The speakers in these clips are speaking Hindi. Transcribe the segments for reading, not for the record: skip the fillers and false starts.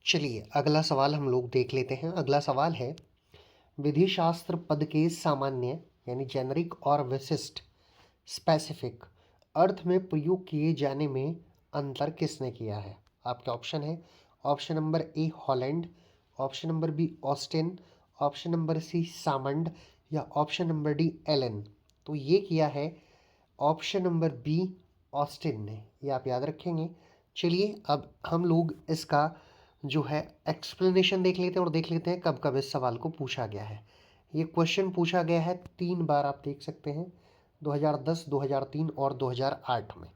चलिए अगला सवाल हम लोग देख लेते हैं। अगला सवाल है, विधि शास्त्र पद के सामान्य यानी जेनरिक और विशिष्ट स्पेसिफिक अर्थ में प्रयोग किए जाने में अंतर किसने किया है? आपके ऑप्शन है, option number A Holland, option number B Austin, option number C Salmond या ऑप्शन नंबर डी एलन। तो ये किया है ऑप्शन नंबर बी ऑस्टिन ने, ये आप याद रखेंगे। चलिए अब हम लोग इसका जो है एक्सप्लेनेशन देख लेते हैं और देख लेते हैं कब कब इस सवाल को पूछा गया है। ये क्वेश्चन पूछा गया है 3 बार, आप देख सकते हैं 2010, 2003 और 2008 में।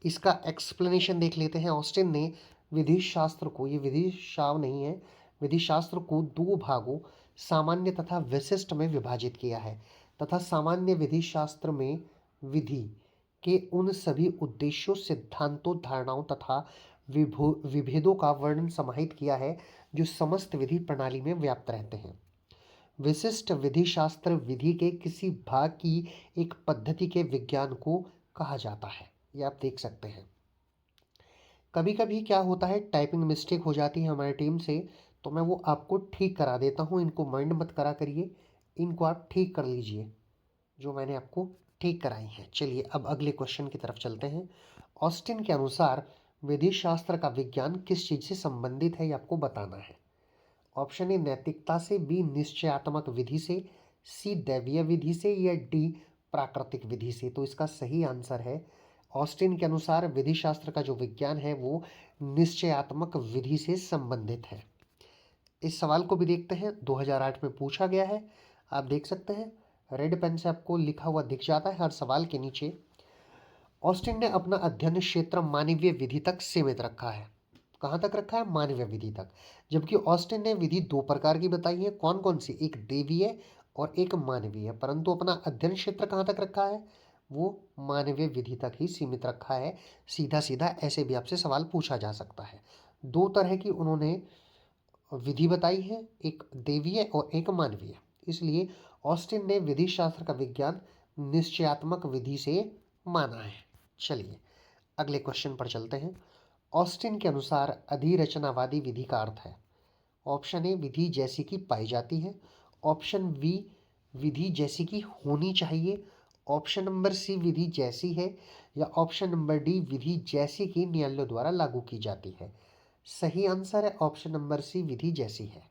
इसका एक्सप्लेनेशन देख लेते हैं। ऑस्टिन ने विधि शास्त्र को, ये विधि शाव नहीं है, विधि शास्त्र को 2 भागों सामान्य तथा विशिष्ट में विभाजित किया है तथा सामान्य विधि शास्त्र में विधि के उन सभी उद्देश्यों, सिद्धांतों, धारणाओं तथा विभेदों का वर्णन समाहित किया है जो समस्त विधि प्रणाली में व्याप्त रहते हैं। विशिष्ट विधि शास्त्र विधि के किसी भाग की एक पद्धति के विज्ञान को कहा जाता है। ये आप देख सकते हैं। कभी कभी क्या होता है, टाइपिंग मिस्टेक हो जाती है हमारी टीम से, तो मैं वो आपको ठीक करा देता हूँ। इनको माइंड मत करा करिए, इनको आप ठीक कर लीजिए जो मैंने आपको ठीक कराई हैं। चलिए अब अगले क्वेश्चन की तरफ चलते हैं। ऑस्टिन के अनुसार विधि शास्त्र का विज्ञान किस चीज से संबंधित है, ये आपको बताना है। ऑप्शन ए नैतिकता से, बी निश्चयात्मक विधि से, सी दैवीय विधि से या डी प्राकृतिक विधि से। तो इसका सही आंसर है, ऑस्टिन के अनुसार विधि शास्त्र का जो विज्ञान है वो निश्चयात्मक विधि से संबंधित है। इस सवाल को भी देखते हैं, 2008 में पूछा गया है। आप देख सकते हैं रेड पेन से आपको लिखा हुआ दिख जाता है हर सवाल के नीचे। ऑस्टिन ने अपना अध्ययन क्षेत्र मानवीय विधि तक सीमित रखा है। कहाँ तक रखा है? मानवीय विधि तक। जबकि ऑस्टिन ने विधि 2 प्रकार की बताई है। कौन कौन सी? एक देवीय और एक मानवीय। परंतु अपना अध्ययन क्षेत्र कहाँ तक रखा है? वो मानवीय विधि तक ही सीमित रखा है। सीधा सीधा ऐसे भी आपसे सवाल पूछा जा सकता है। 2 तरह की उन्होंने विधि बताई है, एक देवीय और एक मानवीय। इसलिए ऑस्टिन ने विधि शास्त्र का विज्ञान निश्चयात्मक विधि से माना है। चलिए अगले क्वेश्चन पर चलते हैं। ऑस्टिन के अनुसार अधिरचनावादी विधि का अर्थ है। ऑप्शन ए विधि जैसी की पाई जाती है, ऑप्शन बी विधि जैसी की होनी चाहिए, ऑप्शन नंबर सी विधि जैसी है या ऑप्शन नंबर डी विधि जैसी की न्यायालयों द्वारा लागू की जाती है। सही आंसर है ऑप्शन नंबर सी विधि जैसी है।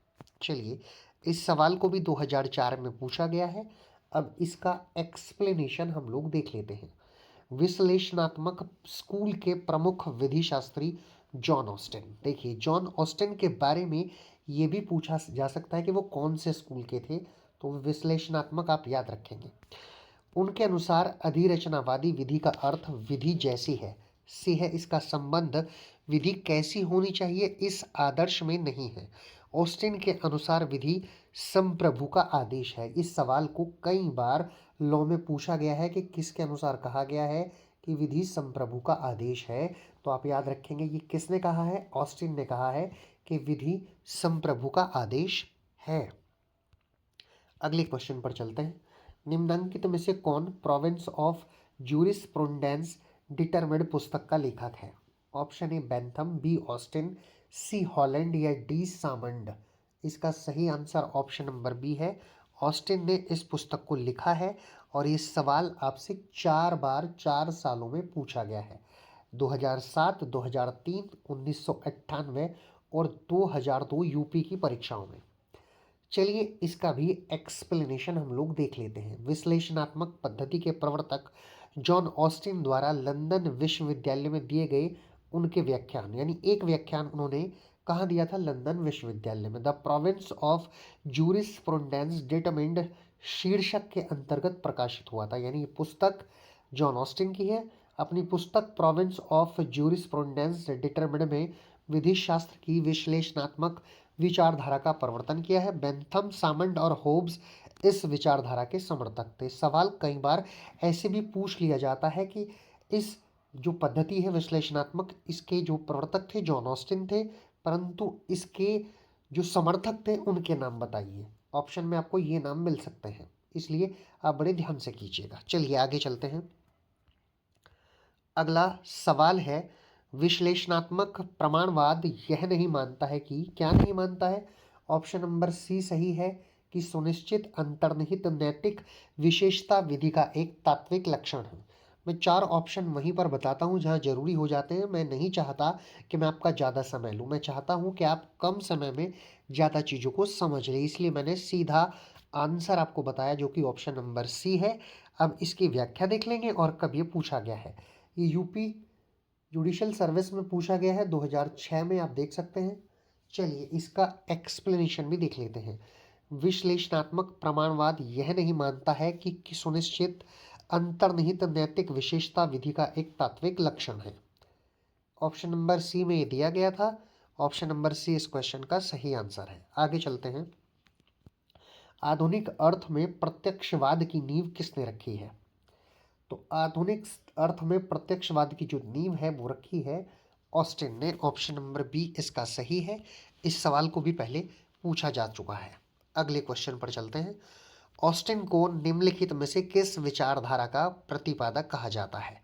चलिए इस सवाल को भी 2004 में पूछा गया है। अब इसका एक्सप्लेनेशन हम लोग देख लेते हैं। विश्लेषणात्मक स्कूल के प्रमुख विधि शास्त्री जॉन ऑस्टिन। देखिए जॉन ऑस्टिन के बारे में ये भी पूछा जा सकता है कि वो कौन से स्कूल के थे, तो विश्लेषणात्मक आप याद रखेंगे। उनके अनुसार अधिरचनावादी विधि का अर्थ विधि जैसी है से है। इसका संबंध विधि कैसी होनी चाहिए इस आदर्श में नहीं है। ऑस्टिन के अनुसार विधि संप्रभु का आदेश है। इस सवाल को कई बार लॉ में पूछा गया है कि किसके अनुसार कहा गया है कि विधि संप्रभु का आदेश है। तो आप याद रखेंगे ये किसने कहा है? ऑस्टिन ने कहा है कि विधि संप्रभु का आदेश है। अगले क्वेश्चन पर चलते हैं। निम्नलिखित में से कौन प्रोविंस ऑफ जूरिस्प्रूडेंस डिटरमिन्ड पुस्तक का लेखक है? Option A Bentham, B Austin, C Holland या डी सामंड। इसका सही आंसर ऑप्शन नंबर बी है, ऑस्टिन ने इस पुस्तक को लिखा है। और ये सवाल आपसे 4 बार 4 सालों में पूछा गया है, 2007, 2003, 1998 और 2002 यूपी की परीक्षाओं में। चलिए इसका भी एक्सप्लेनेशन हम लोग देख लेते हैं। विश्लेषणात्मक पद्धति के प्रवर्तक जॉन ऑस्टिन द्वारा लंदन विश्वविद्यालय में दिए गए उनके व्याख्यान, यानी एक व्याख्यान उन्होंने कहाँ दिया था? लंदन विश्वविद्यालय में। The province of jurisprudence determined शीर्षक के अंतर्गत प्रकाशित हुआ था। यानी ये पुस्तक जॉन ऑस्टिन की है। अपनी पुस्तक प्रोविंस ऑफ जूरिस्प्रूडेंस डिटरमिन्ड में विधि शास्त्र की विश्लेषणात्मक विचारधारा का प्रवर्तन किया है। बेंथम, सामंड और होब्स इस विचारधारा के समर्थक थे। सवाल कई बार ऐसे भी पूछ लिया जाता है कि इस जो पद्धति है विश्लेषणात्मक, इसके जो प्रवर्तक थे जॉन ऑस्टिन थे, परंतु इसके जो समर्थक थे उनके नाम बताइए। ऑप्शन में आपको ये नाम मिल सकते हैं, इसलिए आप बड़े ध्यान से कीजिएगा। चलिए आगे चलते हैं। अगला सवाल है, विश्लेषणात्मक प्रमाणवाद यह नहीं मानता है कि, क्या नहीं मानता है? ऑप्शन नंबर सी सही है कि सुनिश्चित अंतर्निहित नैतिक विशेषता विधि का एक तात्विक लक्षण है। मैं 4 ऑप्शन वहीं पर बताता हूँ जहाँ जरूरी हो जाते हैं। मैं नहीं चाहता कि मैं आपका ज़्यादा समय लूँ, मैं चाहता हूँ कि आप कम समय में ज़्यादा चीज़ों को समझ लें, इसलिए मैंने सीधा आंसर आपको बताया जो कि ऑप्शन नंबर सी है। अब इसकी व्याख्या देख लेंगे और कब ये पूछा गया है। ये यूपी जुडिशल सर्विस में पूछा गया है 2006 में, आप देख सकते हैं। चलिए इसका एक्सप्लेनेशन भी देख लेते हैं। विश्लेषणात्मक प्रमाणवाद यह नहीं मानता है कि सुनिश्चित अंतर्निहित नैतिक विशेषता विधि का एक तात्विक लक्षण है। ऑप्शन नंबर सी में ये दिया गया था। ऑप्शन नंबर सी इस क्वेश्चन का सही आंसर है। आगे चलते हैं। आधुनिक अर्थ में प्रत्यक्षवाद की नींव किसने रखी है? तो आधुनिक अर्थ में प्रत्यक्षवाद की जो नींव है वो रखी है ऑस्टिन ने। ऑप्शन नंबर बी इसका सही है। इस सवाल को भी पहले पूछा जा चुका है। अगले क्वेश्चन पर चलते हैं। ऑस्टिन को निम्नलिखित में से किस विचारधारा का प्रतिपादक कहा जाता है?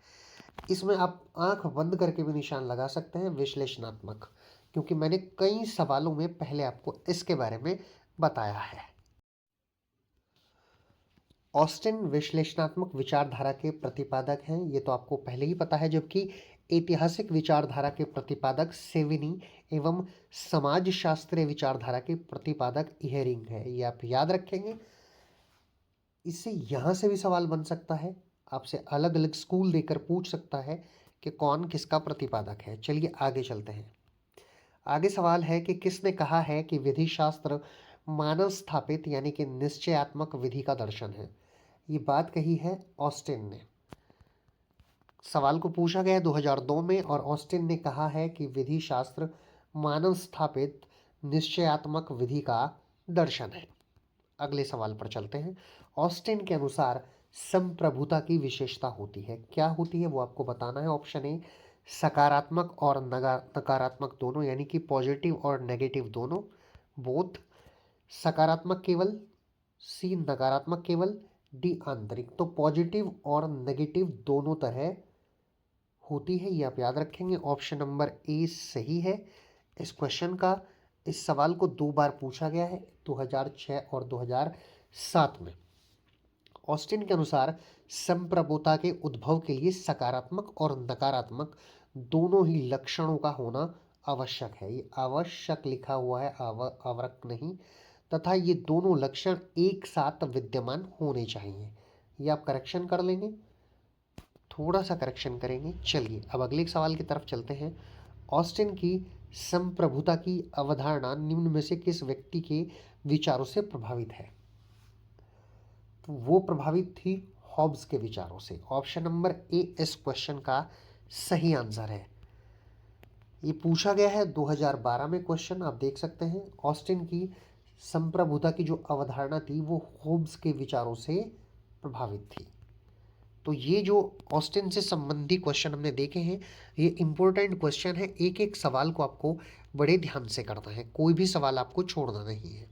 इसमें आप आंख बंद करके भी निशान लगा सकते हैं, विश्लेषणात्मक, क्योंकि मैंने कई सवालों में पहले आपको इसके बारे में बताया है। ऑस्टिन विश्लेषणात्मक विचारधारा के प्रतिपादक हैं, ये तो आपको पहले ही पता है, जबकि ऐतिहासिक विचारधारा के प्रतिपादक सेविनी एवं समाजशास्त्रीय विचारधारा के प्रतिपादक इहेरिंग है। ये आप याद रखेंगे। इससे यहाँ से भी सवाल बन सकता है, आपसे अलग अलग स्कूल देकर पूछ सकता है कि कौन किसका प्रतिपादक है। चलिए आगे चलते हैं। आगे सवाल है कि किसने कहा है कि विधि शास्त्र मानव स्थापित यानी कि निश्चयात्मक विधि का दर्शन है? ये बात कही है ऑस्टिन ने। सवाल को पूछा गया 2002 में और ऑस्टिन ने कहा है कि विधि शास्त्र मानव स्थापित निश्चयात्मक विधि का दर्शन है। अगले सवाल पर चलते हैं। ऑस्टिन के अनुसार संप्रभुता की विशेषता होती है, क्या होती है वो आपको बताना है। ऑप्शन ए सकारात्मक और नकारात्मक दोनों, यानी कि पॉजिटिव और नेगेटिव दोनों, बोथ। सकारात्मक केवल, सी नकारात्मक केवल, डी आंतरिक। तो पॉजिटिव और नेगेटिव दोनों तरह होती है, ये आप याद रखेंगे। ऑप्शन नंबर ए सही है इस क्वेश्चन का। इस सवाल को 2 बार पूछा गया है, 2006 और 2007 में। ऑस्टिन के अनुसार संप्रभुता के उद्भव के लिए सकारात्मक और नकारात्मक दोनों ही लक्षणों का होना आवश्यक है। ये आवश्यक लिखा हुआ है, आवश्यक नहीं, तथा ये दोनों लक्षण एक साथ विद्यमान होने चाहिए। ये आप करेक्शन कर लेंगे, थोड़ा सा करेक्शन करेंगे। चलिए अब अगले सवाल की तरफ चलते हैं। ऑस्टिन की संप्रभुता की अवधारणा निम्न में से किस व्यक्ति के विचारों से प्रभावित है? तो वो प्रभावित थी हॉब्स के विचारों से। ऑप्शन नंबर ए इस क्वेश्चन का सही आंसर है। ये पूछा गया है 2012 में क्वेश्चन, आप देख सकते हैं। ऑस्टिन की संप्रभुता की जो अवधारणा थी वो हॉब्स के विचारों से प्रभावित थी। तो ये जो ऑस्टिन से संबंधी क्वेश्चन हमने देखे हैं, ये इंपॉर्टेंट क्वेश्चन है। एक एक सवाल को आपको बड़े ध्यान से करना है, कोई भी सवाल आपको छोड़ना नहीं है।